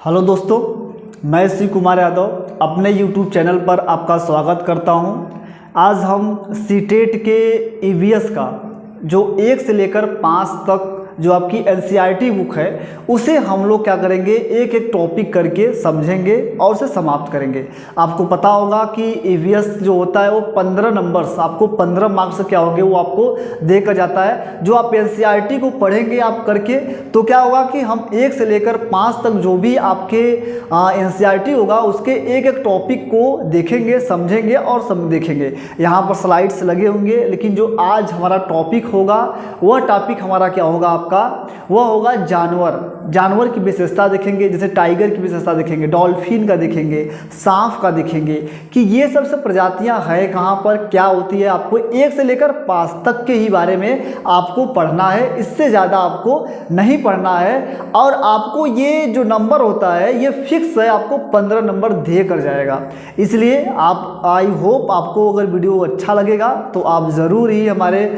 Hello दोस्तों, मैं श्री कुमार यादव अपने YouTube चैनल पर आपका स्वागत करता हूं। आज हम सीटेट के ईवीएस का जो 1 से लेकर 5 तक जो आपकी एनसीईआरटी बुक है उसे हम लोग क्या करेंगे, एक एक टॉपिक करके समझेंगे और उसे समाप्त करेंगे। आपको पता होगा कि ईवीएस जो होता है वो 15 नंबर्स, आपको 15 मार्क्स क्या होंगे वो आपको देकर जाता है। जो आप एनसीईआरटी को पढ़ेंगे आप करके तो क्या होगा कि हम 1 से लेकर 5 तक जो भी आपके एनसीईआरटी होगा उसके एक एक टॉपिक को देखेंगे, समझेंगे और देखेंगे। यहाँ पर स्लाइड्स लगे होंगे, लेकिन जो आज हमारा टॉपिक होगा वह टॉपिक हमारा क्या होगा, आपका वह होगा जानवर की विशेषता देखेंगे। जैसे टाइगर की विशेषता देखेंगे, डॉल्फिन का देखेंगे, सांप का देखेंगे कि ये सबसे प्रजातियां हैं कहाँ पर, क्या होती है। आपको 1 से लेकर 5 तक के ही बारे में आपको पढ़ना है, इससे ज़्यादा आपको नहीं पढ़ना है। और आपको ये जो नंबर होता है ये फिक्स है, आपको 15 नंबर दे कर जाएगा। इसलिए आप, आई होप आपको अगर वीडियो अच्छा लगेगा तो आप ज़रूर ही हमारे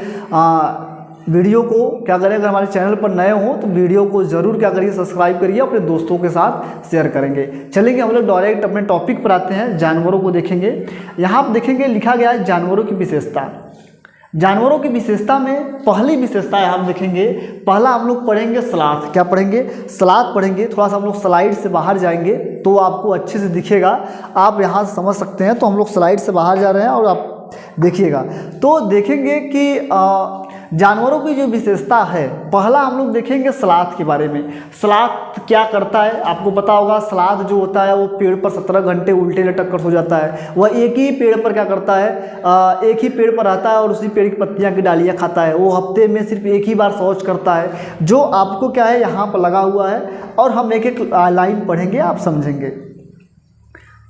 वीडियो को क्या करें, अगर हमारे चैनल पर नए हो तो वीडियो को ज़रूर क्या करिए, सब्सक्राइब करिए, अपने दोस्तों के साथ शेयर करेंगे। चलेंगे हम लोग डायरेक्ट अपने टॉपिक पर आते हैं, जानवरों को देखेंगे। यहाँ आप देखेंगे लिखा गया है जानवरों की विशेषता। जानवरों की विशेषता में पहली विशेषता है, हम देखेंगे पहला हम लोग पढ़ेंगे स्लाथ। क्या पढ़ेंगे? स्लाथ पढ़ेंगे। थोड़ा सा हम लोग स्लाइड से बाहर जाएंगे तो आपको अच्छे से दिखेगा, आप यहाँ समझ सकते हैं। तो हम लोग स्लाइड से बाहर जा रहे हैं और आप देखिएगा तो देखेंगे कि जानवरों की जो विशेषता है, पहला हम लोग देखेंगे स्लाथ के बारे में। स्लाथ क्या करता है आपको पता होगा। स्लाथ जो होता है वो पेड़ पर 17 घंटे उल्टे लटक कर सो जाता है। वह एक ही पेड़ पर क्या करता है, एक ही पेड़ पर रहता है और उसी पेड़ की पत्तियां की डालियां खाता है। वो हफ्ते में सिर्फ एक ही बार शौच करता है, जो आपको क्या है यहाँ पर लगा हुआ है। और हम एक एक लाइन पढ़ेंगे, आप समझेंगे,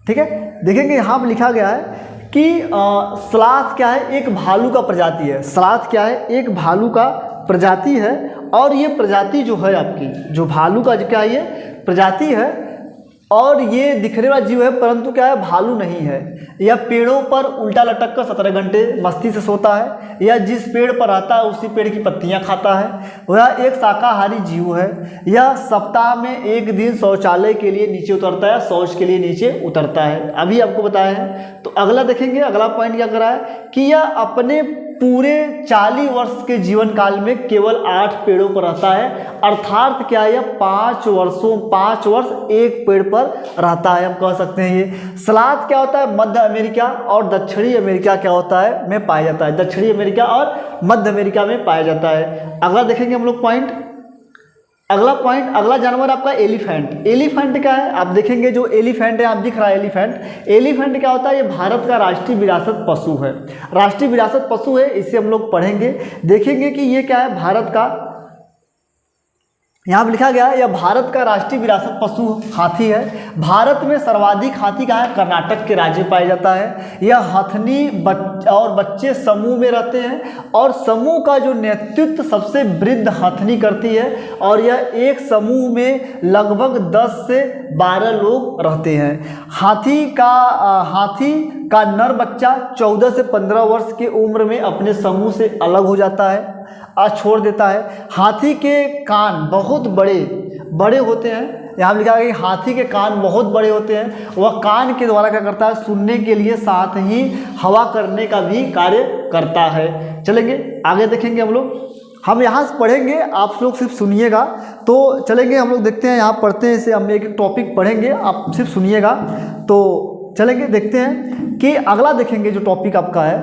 ठीक है। देखेंगे यहाँ पर लिखा गया है कि स्लाथ क्या है, एक भालू का प्रजाति है। स्लाथ क्या है, एक भालू का प्रजाति है। और ये प्रजाति जो है आपकी, जो भालू का जो क्या है, ये प्रजाति है और ये दिखने वाला जीव है, परंतु क्या है, भालू नहीं है। यह पेड़ों पर उल्टा लटक कर 17 घंटे मस्ती से सोता है। यह जिस पेड़ पर रहता है उसी पेड़ की पत्तियां खाता है। वह एक शाकाहारी जीव है। यह सप्ताह में 1 दिन शौचालय के लिए नीचे उतरता है, शौच के लिए नीचे उतरता है। अभी आपको बताया है। तो अगला देखेंगे, अगला पॉइंट क्या कर रहा है कि यह अपने पूरे 40 वर्ष के जीवन काल में केवल 8 पेड़ों पर रहता है। अर्थात क्या है, 5 वर्ष एक पेड़ पर रहता है, हम कह सकते हैं। ये स्लाथ क्या होता है, मध्य अमेरिका और दक्षिणी अमेरिका क्या होता है में पाया जाता है। दक्षिणी अमेरिका और मध्य अमेरिका में पाया जाता है। अगला देखेंगे हम लोग पॉइंट, अगला जानवर आपका एलिफेंट। एलिफेंट क्या है आप देखेंगे, जो एलिफेंट है आप दिख रहा है एलिफेंट क्या होता है, ये भारत का राष्ट्रीय विरासत पशु है। राष्ट्रीय विरासत पशु है, इसे हम लोग पढ़ेंगे, देखेंगे कि ये क्या है, भारत का, यहाँ पर लिखा गया है यह भारत का राष्ट्रीय विरासत पशु हाथी है। भारत में सर्वाधिक हाथी कहाँ है, कर्नाटक के राज्य में पाया जाता है। यह हथनी और बच्चे समूह में रहते हैं और समूह का जो नेतृत्व सबसे वृद्ध हथनी करती है। और यह एक समूह में लगभग 10 से 12 लोग रहते हैं। हाथी का नर बच्चा 14 से 15 वर्ष की उम्र में अपने समूह से अलग हो जाता है, छोड़ देता है। हाथी के कान बहुत बड़े होते हैं। यहाँ लिखा है कि हाथी के कान बहुत बड़े होते हैं। वह कान के द्वारा क्या करता है, सुनने के लिए, साथ ही हवा करने का भी कार्य करता है। चलेंगे आगे देखेंगे हम यहाँ से पढ़ेंगे, आप लोग सिर्फ सुनिएगा। तो चलेंगे हम लोग देखते हैं, यहाँ पढ़ते हैं, इसे हम एक टॉपिक पढ़ेंगे, आप सिर्फ सुनिएगा। तो चलेंगे देखते हैं कि अगला देखेंगे जो टॉपिक आपका है।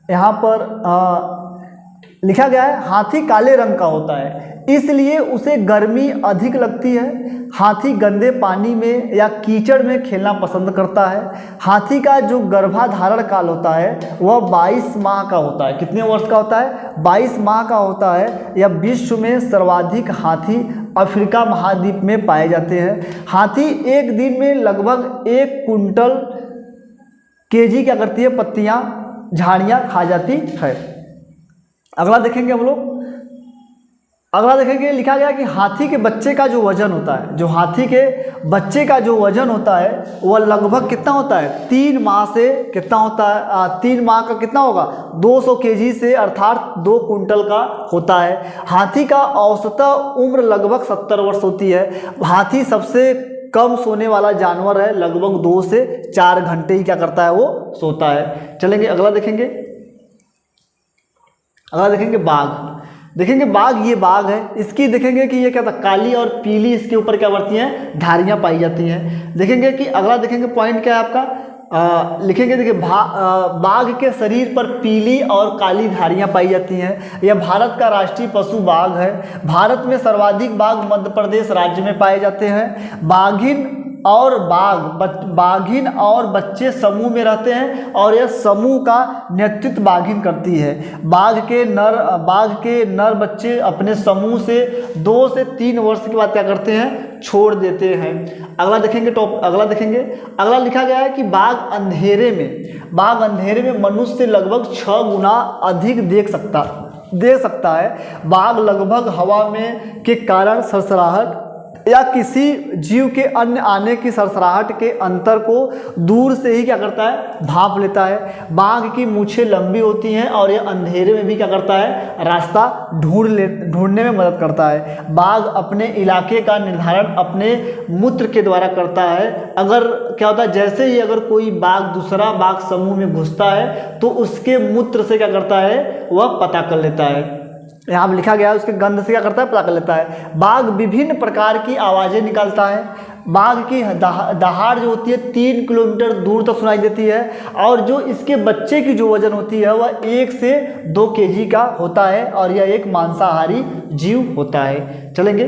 यहाँ पर लिखा गया है हाथी काले रंग का होता है, इसलिए उसे गर्मी अधिक लगती है। हाथी गंदे पानी में या कीचड़ में खेलना पसंद करता है। हाथी का जो गर्भाधारण काल होता है वह 22 माह का होता है। कितने वर्ष का होता है, 22 माह का होता है। यह विश्व में सर्वाधिक हाथी अफ्रीका महाद्वीप में पाए जाते हैं। हाथी एक दिन में लगभग 1 कुंटल केजी क्या करती है, पत्तियां, झाड़ियां खा जाती है। अगला देखेंगे हम लोग, अगला देखेंगे लिखा गया कि हाथी के बच्चे का जो वजन होता है, जो हाथी के बच्चे का जो वजन होता है वह लगभग कितना होता है, 3 माह से कितना होता है, 3 माह का कितना होगा, 200 केजी से अर्थात 2 कुंटल का होता है। हाथी का औसत उम्र लगभग 70 वर्ष होती है। हाथी सबसे कम सोने वाला जानवर है, लगभग 2 से 4 घंटे ही क्या करता है, वो सोता है। चलेंगे अगला देखेंगे। अगला देखेंगे बाघ। देखेंगे बाघ, ये बाघ है, इसकी देखेंगे कि ये क्या था, काली और पीली इसके ऊपर क्या बढ़ती हैं, धारियां पाई जाती हैं। देखेंगे कि अगला देखेंगे पॉइंट क्या है आपका, लिखेंगे देखिए बाघ के शरीर पर पीली और काली धारियां पाई जाती हैं। यह भारत का राष्ट्रीय पशु बाघ है। भारत में सर्वाधिक बाघ मध्य प्रदेश राज्य में पाए जाते हैं। बाघिन और बच्चे समूह में रहते हैं और यह समूह का नेतृत्व बाघिन करती है। बाघ के नर बच्चे अपने समूह से 2 से 3 वर्ष के बाद क्या करते हैं, छोड़ देते हैं। अगला देखेंगे अगला लिखा गया है कि बाघ अंधेरे में मनुष्य से लगभग 6 गुना अधिक देख सकता है। बाघ लगभग हवा में के कारण सरसराहट या किसी जीव के अन्य आने की सरसराहट के अंतर को दूर से ही क्या करता है, भांप लेता है। बाघ की मूछें लंबी होती हैं और यह अंधेरे में भी क्या करता है, रास्ता ढूंढने में मदद करता है। बाघ अपने इलाके का निर्धारण अपने मूत्र के द्वारा करता है। अगर क्या होता है, जैसे ही अगर कोई बाघ दूसरा बाघ समूह में घुसता है तो उसके मूत्र से क्या करता है, वह पता कर लेता है। यहाँ पर लिखा गया है उसके गंध से क्या करता है, पता कर लेता है। बाघ विभिन्न प्रकार की आवाज़ें निकालता है। बाघ की दहाड़ जो होती है 3 किलोमीटर दूर तक सुनाई देती है और जो इसके बच्चे की जो वजन होती है वह 1 से 2 केजी का होता है और यह एक मांसाहारी जीव होता है। चलेंगे,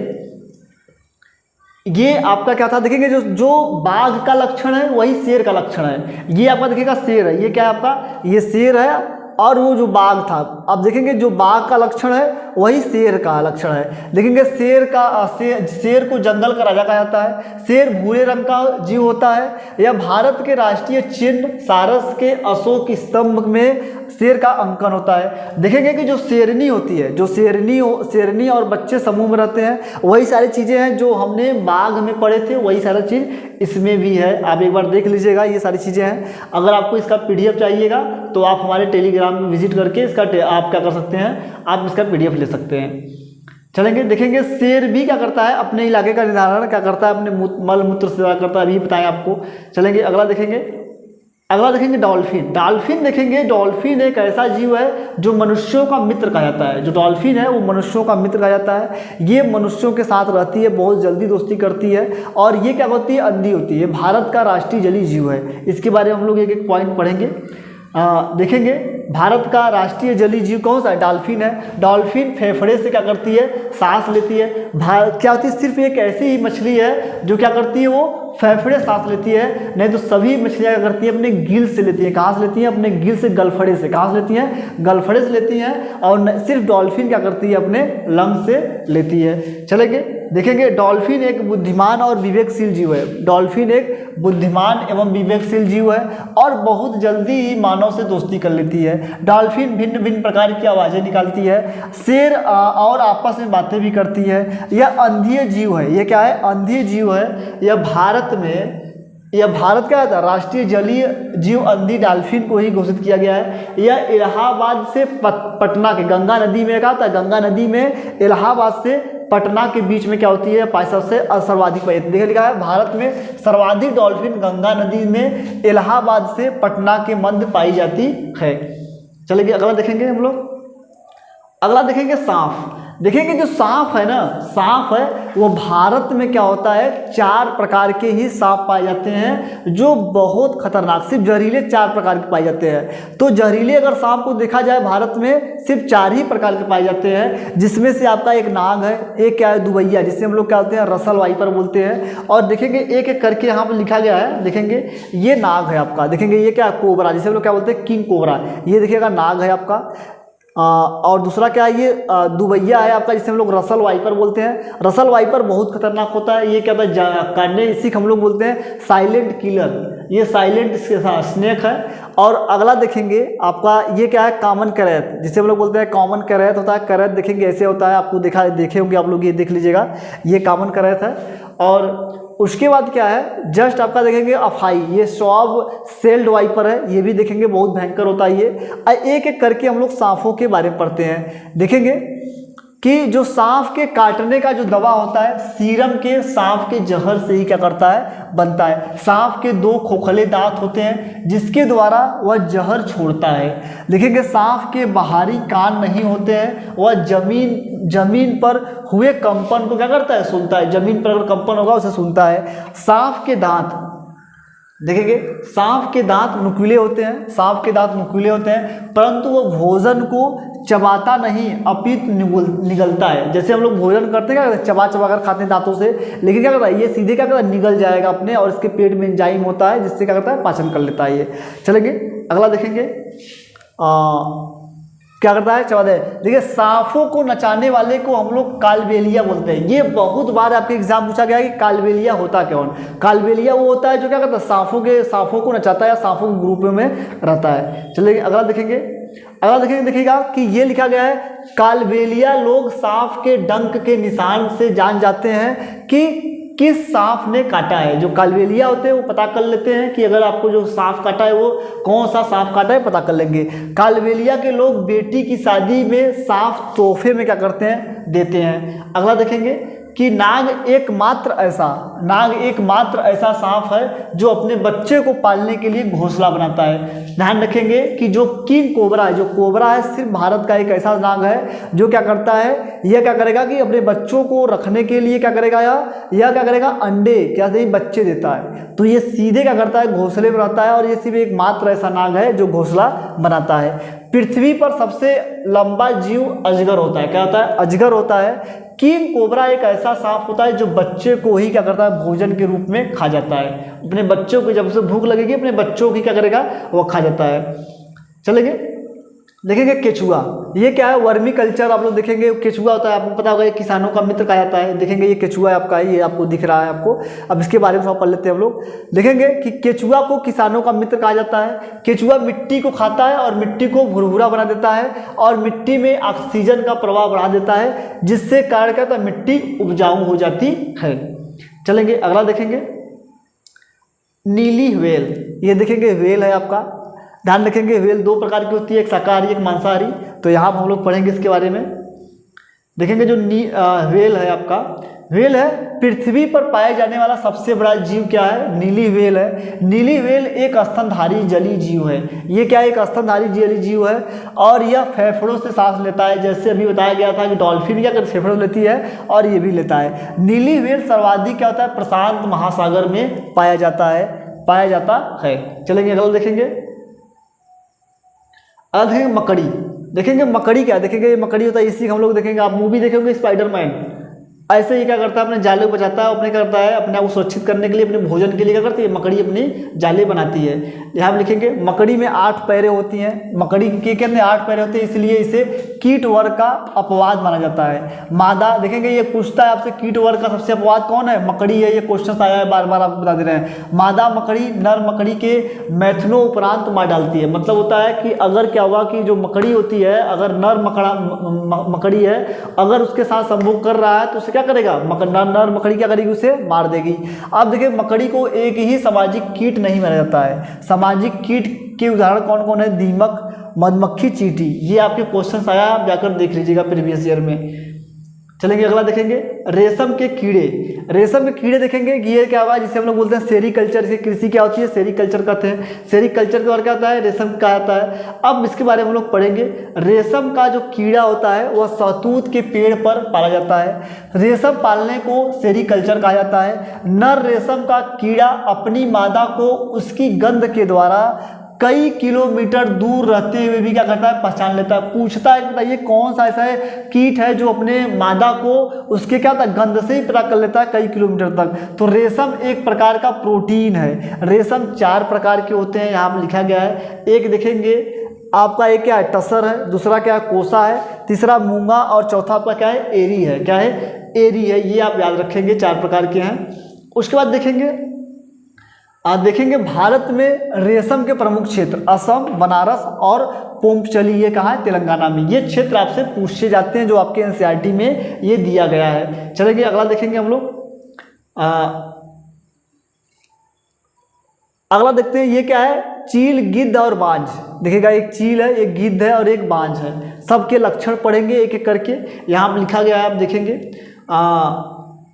ये आपका क्या था, देखेंगे जो बाघ का लक्षण है वही शेर का लक्षण है। ये आपका देखिएगा शेर है, ये क्या है आपका, ये शेर है और वो जो बाघ था। अब देखेंगे जो बाघ का लक्षण है वही शेर का लक्षण है। देखेंगे शेर को जंगल का राजा कहा जाता है। शेर भूरे रंग का जीव होता है। यह भारत के राष्ट्रीय चिन्ह सारस के अशोक स्तंभ में शेर का अंकन होता है। देखेंगे कि जो शेरनी होती है, जो शेरनी और बच्चे समूह में रहते हैं, वही सारी चीज़ें हैं जो हमने बाघ में पढ़े थे, वही सारी चीज़ इसमें भी है। आप एक बार देख लीजिएगा, ये सारी चीज़ें हैं। अगर आपको इसका PDF चाहिएगा तो आप हमारे टेलीग्राम में विजिट करके इसका आप क्या कर सकते हैं, आप इसका PDF ले सकते हैं। चलेंगे, देखेंगे शेर भी क्या करता है, अपने इलाके का निर्धारण क्या करता है, अपने मल मूत्र से करता है, अभी बताएं आपको। चलेंगे अगला देखेंगे डॉल्फिन। देखेंगे डॉल्फिन एक ऐसा जीव है जो मनुष्यों का मित्र कहा जाता है। जो डॉल्फिन है वो मनुष्यों का मित्र कहा जाता है। ये मनुष्यों के साथ रहती है, बहुत जल्दी दोस्ती करती है और ये क्या होती है, अंधी होती है। भारत का राष्ट्रीय जलीय जीव है। इसके बारे में हम लोग एक एक पॉइंट पढ़ेंगे। देखेंगे भारत का राष्ट्रीय जलीय जीव कौन सा है, डॉल्फिन है। डॉल्फिन फेफड़े से क्या करती है, सांस लेती है। क्या होती है, सिर्फ एक ऐसी ही मछली है जो क्या करती है, वो फेफड़े सांस लेती है। नहीं तो सभी मछलियाँ क्या करती है, अपने गिल से लेती है। कहाँ से लेती हैं, अपने गिल से, गलफड़े से। कहाँ से लेती हैं, गलफड़े से लेती हैं। और सिर्फ डॉल्फिन क्या करती है, अपने लंग से लेती है। चलेंगे, देखेंगे डॉल्फिन एक बुद्धिमान और विवेकशील जीव है। डॉल्फिन एक बुद्धिमान एवं विवेकशील जीव है और बहुत जल्दी ही मानव से दोस्ती कर लेती है। डॉल्फिन भिन्न भिन्न प्रकार की आवाज़ें निकालती है। शेर और आपस में बातें भी करती है। यह अंधीय जीव है। यह क्या है, अंधीय जीव है। यह भारत का राष्ट्रीय जलीय जीव अंधी डॉल्फिन को ही घोषित किया गया है। यह इलाहाबाद से पटना के गंगा नदी में कहा था, गंगा नदी में इलाहाबाद से पटना के बीच में क्या होती है, सबसे सर्वाधिक देखिए लिखा है भारत में सर्वाधिक डॉल्फिन गंगा नदी में इलाहाबाद से पटना के मध्य पाई जाती है। चलिए अगला देखेंगे हम लोग। अगला देखेंगे सांप। देखेंगे जो सांप है ना, सांप है वो भारत में क्या होता है, 4 प्रकार के ही सांप पाए जाते हैं जो बहुत खतरनाक, सिर्फ जहरीले 4 प्रकार के पाए जाते हैं। तो जहरीले अगर सांप को देखा जाए भारत में सिर्फ 4 ही प्रकार के पाए जाते हैं, जिसमें से आपका एक नाग है, एक क्या है दुबैया, जिसे हम लोग क्या बोलते हैं, रसल वाइपर बोलते हैं। और देखेंगे एक एक करके यहाँ पर लिखा गया है। देखेंगे ये नाग है आपका। देखेंगे ये क्या, कोबरा, जिसे हम लोग क्या बोलते हैं, किंग कोबरा। ये देखिएगा नाग है आपका। और दूसरा क्या है, ये दुबैया है आपका, जिसे हम लोग रसल वाइपर बोलते हैं। रसल वाइपर बहुत खतरनाक होता है। ये क्या होता है, काटने, इसी को हम लोग बोलते हैं साइलेंट किलर। ये साइलेंट स्नेक है। और अगला देखेंगे आपका, ये क्या है, कॉमन करैत, जिसे हम लोग बोलते हैं कॉमन करैत होता है। करैत देखेंगे ऐसे होता है, आपको देखे होंगे आप लोग, ये देख लीजिएगा, ये कॉमन करैत है। और उसके बाद क्या है, जस्ट आपका देखेंगे अफाई, ये सॉफ्ट सेल्ड वाइपर है, ये भी देखेंगे बहुत भयंकर होता है ये। एक एक करके हम लोग सांपों के बारे में पढ़ते हैं। देखेंगे कि जो सांप के काटने का जो दवा होता है, सीरम के सांप के जहर से ही क्या करता है, बनता है। सांप के 2 खोखले दांत होते हैं जिसके द्वारा वह जहर छोड़ता है। देखेंगे सांप के बाहरी कान नहीं होते हैं, वह जमीन पर हुए कंपन को क्या करता है, सुनता है। जमीन पर अगर कंपन होगा उसे सुनता है। सांप के दांत, देखेंगे सांप के दांत नुकीले होते हैं, सांप के दांत नुकीले होते हैं, परंतु वह भोजन को चबाता नहीं, अपितु निगलता है। जैसे हम लोग भोजन करते हैं, क्या चबा चबा कर खाते हैं दांतों से, लेकिन क्या करता है, ये सीधे क्या करता है, निगल जाएगा अपने, और इसके पेट में एंजाइम होता है जिससे क्या करता है, पाचन कर लेता है ये। चलेंगे अगला देखेंगे, क्या करता है, चबा दे। देखिए सांपों को नचाने वाले को हम लोग कालबेलिया बोलते हैं। ये बहुत बार आपके एग्जाम पूछा गया है कि कालबेलिया होता कौन। कालबेलिया वो होता है जो क्या करता है, सांपों को नचाता है या सांपों के ग्रुप में रहता है। चलिए अगला देखेंगे, देखिएगा कि ये लिखा गया है, कालबेलिया लोग सांप के डंक के निशान से जान जाते हैं कि किस सांप ने काटा है। जो कालबेलिया होते हैं वो पता कर लेते हैं कि अगर आपको जो सांप काटा है वो कौन सा सांप काटा है, पता कर लेंगे। कालबेलिया के लोग बेटी की शादी में सांप तोहफे में क्या करते हैं, देते हैं। अगला देखेंगे कि नाग एकमात्र ऐसा सांप है जो अपने बच्चे को पालने के लिए घोंसला बनाता है। ध्यान रखेंगे कि जो किंग कोबरा है, जो कोबरा है, सिर्फ भारत का एक ऐसा नाग है जो क्या करता है, यह क्या करेगा कि अपने बच्चों को रखने के लिए क्या करेगा, यह क्या करेगा, अंडे क्या बच्चे देता है। तो ये सीधे क्या करता है, घोंसले में रहता है, और ये सिर्फ एकमात्र ऐसा नाग है जो घोंसला बनाता है। पृथ्वी पर सबसे लंबा जीव अजगर होता है। क्या होता है, अजगर होता है। किंग कोबरा एक ऐसा सांप होता है जो बच्चे को ही क्या करता है, भोजन के रूप में खा जाता है। अपने बच्चों को जब से भूख लगेगी, अपने बच्चों की क्या करेगा, वो खा जाता है। चलेंगे देखेंगे केचुआ, ये क्या है, वर्मी कल्चर। आप लोग देखेंगे केचुआ होता है, आपको पता होगा ये किसानों का मित्र कहा जाता है। देखेंगे ये केचुआ है आपका, ये आपको दिख रहा है आपको। अब इसके बारे में थोड़ा पढ़ लेते हैं हम लोग। देखेंगे कि केचुआ को किसानों का मित्र कहा जाता है। केचुआ मिट्टी को खाता है और मिट्टी को भुरभुरा बना देता है और मिट्टी में ऑक्सीजन का प्रवाह बढ़ा देता है, जिससे कारण क्या होता है, मिट्टी उपजाऊ हो जाती है। चलेंगे अगला देखेंगे, नीली व्हेल। ये देखेंगे व्हेल है आपका। ध्यान रखेंगे व्हेल 2 प्रकार की होती है, एक शाकाहारी एक मांसाहारी। तो यहाँ हम लोग पढ़ेंगे इसके बारे में। देखेंगे जो व्हेल है आपका, व्हेल है पृथ्वी पर पाए जाने वाला सबसे बड़ा जीव क्या है, नीली व्हेल है। नीली व्हेल एक स्तनधारी जलीय जीव है। ये क्या है, एक स्तनधारी जलीय जीव है और यह फेफड़ों से सांस लेता है। जैसे अभी बताया गया था कि डॉल्फिन क्या फेफड़ों लेती है और ये भी लेता है। नीली व्हेल सर्वाधिक क्या होता है, प्रशांत महासागर में पाया जाता है। चलेंगे अगला देखेंगे, देखेंगे मकड़ी। देखेंगे मकड़ी क्या, देखेंगे मकड़ी होता है, इसी हम लोग देखेंगे, आप मूवी देखेंगे स्पाइडरमैन, ऐसे ही क्या करता है, अपने जाले को बचाता है, अपने करता है अपने आप को सुरक्षित करने के लिए, अपने भोजन के लिए क्या करती है, मकड़ी अपनी जाले बनाती है। यहाँ लिखेंगे मकड़ी में 8 पैरें होती हैं। मकड़ी के अंदर 8 पैरें होती हैं, इसलिए इसे कीट वर्ग का अपवाद माना जाता है। मादा, देखेंगे ये पूछता है आपसे कीट वर्ग का सबसे अपवाद कौन है, मकड़ी है। ये क्वेश्चन आया है, बार बार आपको बता दे रहे हैं। मादा मकड़ी नर मकड़ी के मैथुनों उपरांत मार डालती है। मतलब होता है कि अगर क्या होगा कि जो मकड़ी होती है, अगर नर मकड़ी है, अगर उसके साथ संभोग कर रहा है तो उसे क्या करेगा, नर मकड़ी क्या करेगी, उसे मार देगी। अब देखिए मकड़ी को एक ही सामाजिक कीट नहीं माना जाता है। सामाजिक कीट के उदाहरण कौन कौन है, दीमक, मधुमक्खी, चींटी। ये आपके क्वेश्चन आया, आप जाकर देख लीजिएगा प्रीवियस ईयर में। चलेंगे अगला देखेंगे, रेशम के कीड़े। रेशम के कीड़े देखेंगे कि ये क्या हुआ, जिसे हम लोग बोलते हैं सेरीकल्चर। से कृषि क्या होती है, सेरीकल्चर कहते हैं। सेरीकल्चर का और क्या होता है, रेशम का आता है। अब इसके बारे में हम लोग पढ़ेंगे। रेशम का जो कीड़ा होता है वह शहतूत के पेड़ पर पाला जाता है। रेशम पालने को सेरीकल्चर कहा जाता है। नर रेशम का कीड़ा अपनी मादा को उसकी गंध के द्वारा कई किलोमीटर दूर रहते हुए भी क्या करता है, पहचान लेता है। पूछता है, बताइए कौन सा ऐसा है कीट है जो अपने मादा को उसके क्या होता है, गंध से ही पता कर लेता है कई किलोमीटर तक। तो रेशम एक प्रकार का प्रोटीन है। रेशम 4 प्रकार के होते हैं, यहाँ पर लिखा गया है। एक देखेंगे आपका एक क्या है, टसर है, दूसरा क्या है, कोसा है, तीसरा मूंगा और चौथा आपका क्या है, एरी है। क्या है, एरी है। ये आप याद रखेंगे, 4 प्रकार के हैं। उसके बाद देखेंगे भारत में रेशम के प्रमुख क्षेत्र असम, बनारस और पोम्पचली, ये कहाँ है, तेलंगाना में। ये क्षेत्र आपसे पूछे जाते हैं जो आपके एनसीईआरटी में ये दिया गया है। चलेंगे अगला देखेंगे हम लोग। अगला देखते हैं, ये क्या है, चील, गिद्ध और बाज। देखिएगा एक चील है, एक गिद्ध है और एक बाज है। सबके लक्षण पढ़ेंगे एक एक करके। यहाँ लिखा गया है, आप देखेंगे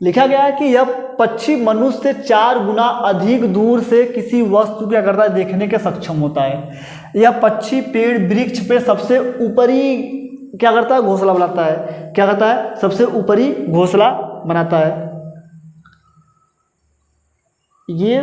लिखा गया है कि यह पक्षी मनुष्य से 4 गुना अधिक दूर से किसी वस्तु क्या करता है, देखने के सक्षम होता है। यह पक्षी पेड़ वृक्ष पे सबसे ऊपरी क्या करता है, घोंसला बनाता है। क्या करता है, सबसे ऊपरी घोंसला बनाता है। ये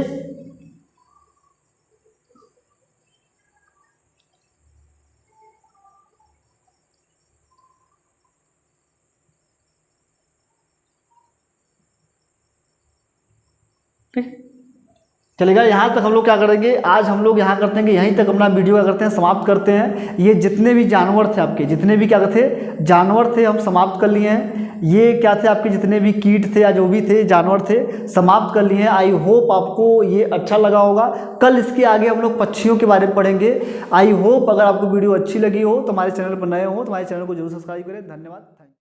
चलेगा। यहाँ तक हम लोग क्या करेंगे, आज हम लोग यहाँ करते हैं कि यहीं तक अपना वीडियो क्या करते हैं, समाप्त करते हैं। ये जितने भी जानवर थे आपके, जितने भी क्या थे जानवर थे, हम समाप्त कर लिए हैं। ये क्या थे आपके, जितने भी कीट थे या जो भी थे जानवर थे, समाप्त कर लिए हैं। आई होप आपको ये अच्छा लगा होगा। कल इसके आगे हम लोग पक्षियों के बारे में पढ़ेंगे। आई होप अगर आपको वीडियो अच्छी लगी हो तो हमारे चैनल पर नए हो तो हमारे चैनल को जरूर सब्सक्राइब करें। धन्यवाद।